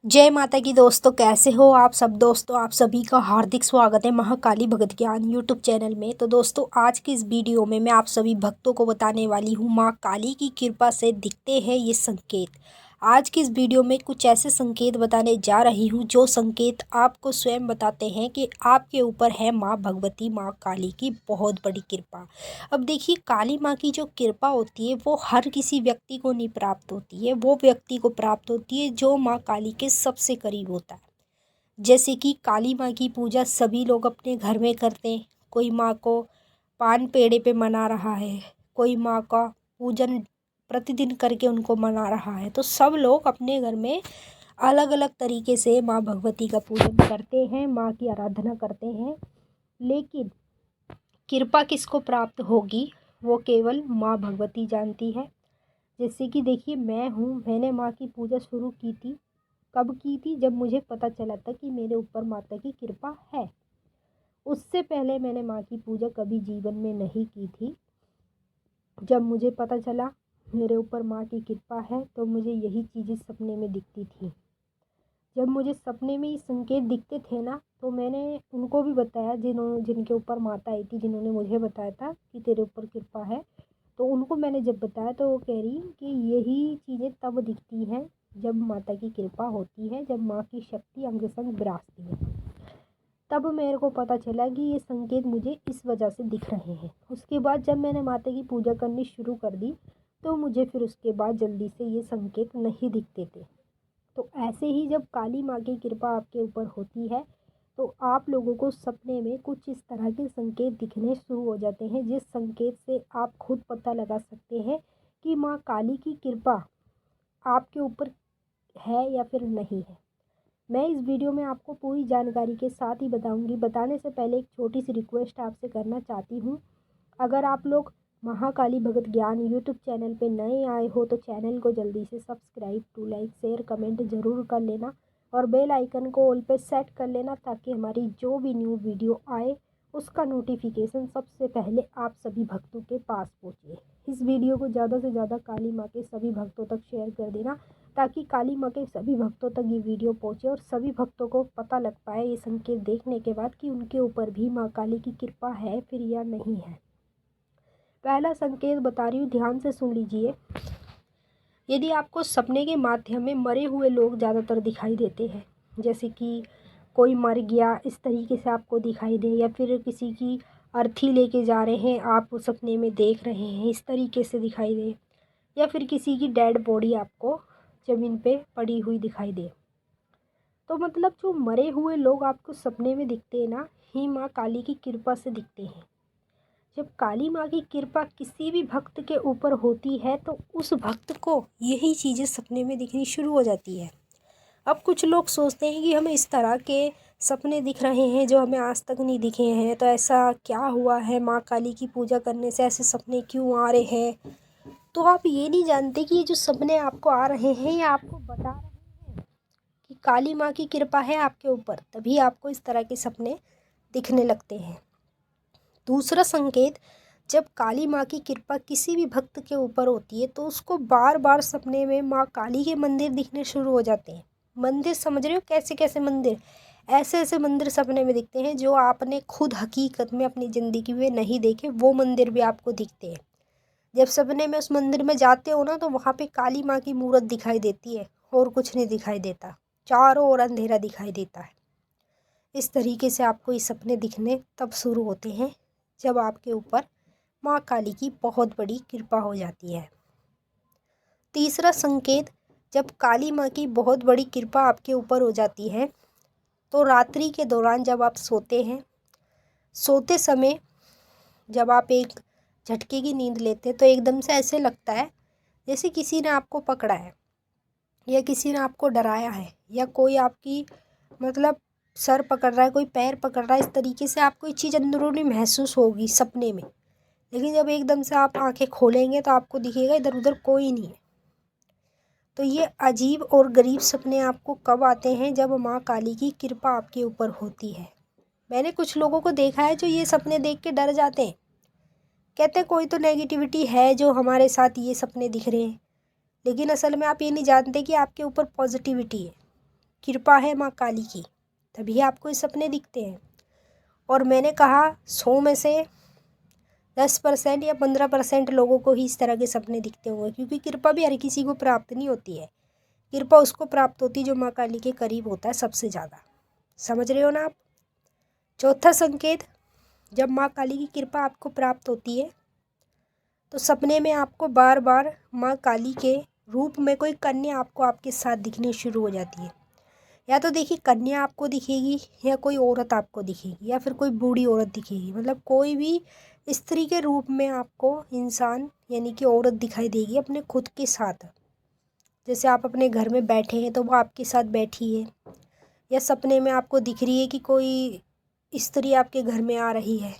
जय माता की दोस्तों, कैसे हो आप सब। दोस्तों आप सभी का हार्दिक स्वागत है महाकाली भगत ज्ञान यूट्यूब चैनल में। तो दोस्तों आज की इस वीडियो में मैं आप सभी भक्तों को बताने वाली हूँ माँ काली की कृपा से दिखते हैं ये संकेत। आज की इस वीडियो में कुछ ऐसे संकेत बताने जा रही हूँ जो संकेत आपको स्वयं बताते हैं कि आपके ऊपर है माँ भगवती माँ काली की बहुत बड़ी कृपा। अब देखिए, काली माँ की जो कृपा होती है वो हर किसी व्यक्ति को नहीं प्राप्त होती है, वो व्यक्ति को प्राप्त होती है जो माँ काली के सबसे करीब होता है। जैसे कि काली माँ की पूजा सभी लोग अपने घर में करते हैं। कोई माँ को पान पेड़े पे मना रहा है, कोई माँ का पूजन प्रतिदिन करके उनको मना रहा है। तो सब लोग अपने घर में अलग अलग तरीके से माँ भगवती का पूजन करते हैं, माँ की आराधना करते हैं। लेकिन कृपा किसको प्राप्त होगी वो केवल माँ भगवती जानती है। जैसे कि देखिए, मैंने माँ की पूजा शुरू की थी। कब की थी? जब मुझे पता चला था कि मेरे ऊपर माता की कृपा है। उससे पहले मैंने माँ की पूजा कभी जीवन में नहीं की थी। जब मुझे पता चला मेरे ऊपर माँ की कृपा है तो मुझे यही चीज़ें सपने में दिखती थी। जब मुझे सपने में ये संकेत दिखते थे ना, तो मैंने उनको भी बताया जिनके ऊपर माता आई थी, जिन्होंने मुझे बताया था कि तेरे ऊपर कृपा है। तो उनको मैंने जब बताया तो वो कह रही कि यही चीज़ें तब दिखती हैं जब माता की कृपा होती है, जब माँ की शक्ति अंग संग विराजती है। तब मेरे को पता चला कि ये संकेत मुझे इस वजह से दिख रहे हैं। उसके बाद जब मैंने माता की पूजा करनी शुरू कर दी तो मुझे फिर उसके बाद जल्दी से ये संकेत नहीं दिखते थे। तो ऐसे ही जब काली माँ की कृपा आपके ऊपर होती है तो आप लोगों को सपने में कुछ इस तरह के संकेत दिखने शुरू हो जाते हैं, जिस संकेत से आप खुद पता लगा सकते हैं कि माँ काली की कृपा आपके ऊपर है या फिर नहीं है। मैं इस वीडियो में आपको पूरी जानकारी के साथ ही बताऊंगी। बताने से पहले एक छोटी सी रिक्वेस्ट आपसे करना चाहती हूँ। अगर आप लोग महाकाली भगत ज्ञान यूट्यूब चैनल पे नए आए हो तो चैनल को जल्दी से subscribe to like share comment ज़रूर कर लेना और बेल आइकन को ऑल पे सेट कर लेना, ताकि हमारी जो भी न्यू वीडियो आए उसका नोटिफिकेशन सबसे पहले आप सभी भक्तों के पास पहुँचे। इस वीडियो को ज़्यादा से ज़्यादा काली माँ के सभी भक्तों तक शेयर कर देना, ताकि काली माँ के सभी भक्तों तक ये वीडियो पहुँचे और सभी भक्तों को पता लग पाए ये संकेत देखने के बाद कि उनके ऊपर भी माँ काली की कृपा है फिर या नहीं है। पहला संकेत बता रही हूँ, ध्यान से सुन लीजिए। यदि आपको सपने के माध्यम में मरे हुए लोग ज़्यादातर दिखाई देते हैं, जैसे कि कोई मर गया इस तरीके से आपको दिखाई दे, या फिर किसी की अर्थी लेके जा रहे हैं आप सपने में देख रहे हैं इस तरीके से दिखाई दे, या फिर किसी की डेड बॉडी आपको ज़मीन पे पड़ी हुई दिखाई दे, तो मतलब जो मरे हुए लोग आपको सपने में दिखते हैं ना, ही माँ काली की कृपा से दिखते हैं। जब काली माँ की कृपा किसी भी भक्त के ऊपर होती है तो उस भक्त को यही चीज़ें सपने में दिखनी शुरू हो जाती है। अब कुछ लोग सोचते हैं कि हमें इस तरह के सपने दिख रहे हैं जो हमें आज तक नहीं दिखे हैं, तो ऐसा क्या हुआ है, माँ काली की पूजा करने से ऐसे सपने क्यों आ रहे हैं। तो आप ये नहीं जानते कि ये जो सपने आपको आ रहे हैं ये आपको बता रहे हैं कि काली माँ की कृपा है आपके ऊपर, तभी आपको इस तरह के सपने दिखने लगते हैं। दूसरा संकेत, जब काली माँ की कृपा किसी भी भक्त के ऊपर होती है तो उसको बार बार सपने में माँ काली के मंदिर दिखने शुरू हो जाते हैं। मंदिर समझ रहे हो, कैसे कैसे मंदिर, ऐसे ऐसे मंदिर सपने में दिखते हैं जो आपने खुद हकीकत में अपनी ज़िंदगी में नहीं देखे, वो मंदिर भी आपको दिखते हैं। जब सपने में उस मंदिर में जाते हो ना तो वहाँ पे काली माँ की मूर्त दिखाई देती है और कुछ नहीं दिखाई देता, चारों ओर अंधेरा दिखाई देता है। इस तरीके से आपको ये सपने दिखने तब शुरू होते हैं जब आपके ऊपर माँ काली की बहुत बड़ी कृपा हो जाती है। तीसरा संकेत, जब काली माँ की बहुत बड़ी कृपा आपके ऊपर हो जाती है तो रात्रि के दौरान जब आप सोते हैं, सोते समय जब आप एक झटके की नींद लेते हैं तो एकदम से ऐसे लगता है जैसे किसी ने आपको पकड़ा है या किसी ने आपको डराया है, या कोई आपकी मतलब सर पकड़ रहा है, कोई पैर पकड़ रहा है। इस तरीके से आपको ये चीज़ अंदरूनी महसूस होगी सपने में। लेकिन जब एकदम से आप आंखें खोलेंगे तो आपको दिखेगा इधर उधर कोई नहीं है। तो ये अजीब और गरीब सपने आपको कब आते हैं? जब माँ काली की कृपा आपके ऊपर होती है। मैंने कुछ लोगों को देखा है जो ये सपने देख के डर जाते हैं, कहते हैं कोई तो नेगेटिविटी है जो हमारे साथ ये सपने दिख रहे हैं। लेकिन असल में आप ये नहीं जानते कि आपके ऊपर पॉजिटिविटी है। कृपा है माँ काली की, तभी आपको ये सपने दिखते हैं। और मैंने कहा 100 में से 10% या 15% लोगों को ही इस तरह के सपने दिखते होंगे, क्योंकि कृपा भी हर किसी को प्राप्त नहीं होती है। कृपा उसको प्राप्त होती है जो माँ काली के करीब होता है सबसे ज़्यादा। समझ रहे हो ना आप। चौथा संकेत, जब माँ काली की कृपा आपको प्राप्त होती है तो सपने में आपको बार बार माँ काली के रूप में कोई कन्या आपको आपके साथ दिखनी शुरू हो जाती है। या तो देखिए कन्या आपको दिखेगी, या कोई औरत आपको दिखेगी, या फिर कोई बूढ़ी औरत दिखेगी। मतलब कोई भी स्त्री के रूप में आपको इंसान यानी कि औरत दिखाई देगी अपने खुद के साथ। जैसे आप अपने घर में बैठे हैं तो वो आपके साथ बैठी है, या सपने में आपको दिख रही है कि कोई स्त्री आपके घर में आ रही है।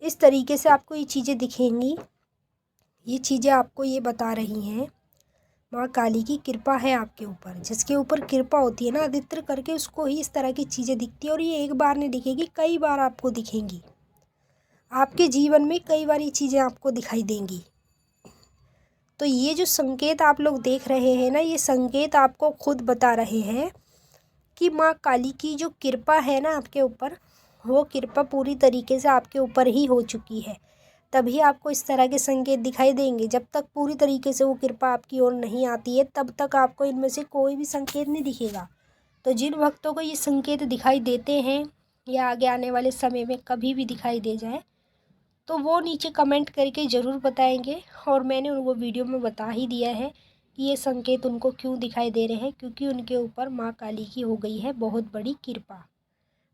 इस तरीके से आपको ये चीज़ें दिखेंगी। ये चीज़ें आपको ये बता रही हैं माँ काली की कृपा है आपके ऊपर। जिसके ऊपर कृपा होती है ना अधिकतर करके, उसको ही इस तरह की चीज़ें दिखती है। और ये एक बार नहीं दिखेगी, कई बार आपको दिखेंगी। आपके जीवन में कई बार ये चीज़ें आपको दिखाई देंगी। तो ये जो संकेत आप लोग देख रहे हैं ना, ये संकेत आपको खुद बता रहे हैं कि माँ काली की जो कृपा है ना आपके ऊपर, वो कृपा पूरी तरीके से आपके ऊपर ही हो चुकी है। तभी आपको इस तरह के संकेत दिखाई देंगे। जब तक पूरी तरीके से वो कृपा आपकी ओर नहीं आती है, तब तक आपको इनमें से कोई भी संकेत नहीं दिखेगा। तो जिन भक्तों को ये संकेत दिखाई देते हैं, या आगे आने वाले समय में कभी भी दिखाई दे जाए, तो वो नीचे कमेंट करके ज़रूर बताएंगे। और मैंने उनको वीडियो में बता ही दिया है कि ये संकेत उनको क्यों दिखाई दे रहे हैं, क्योंकि उनके ऊपर माँ काली की हो गई है बहुत बड़ी कृपा।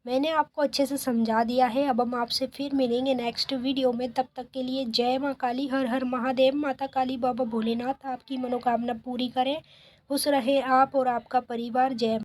मैंने आपको अच्छे से समझा दिया है। अब हम आपसे फिर मिलेंगे नेक्स्ट वीडियो में। तब तक के लिए जय माँ काली, हर हर महादेव। माता काली बाबा भोलेनाथ आपकी मनोकामना पूरी करें। खुश रहें आप और आपका परिवार। जय।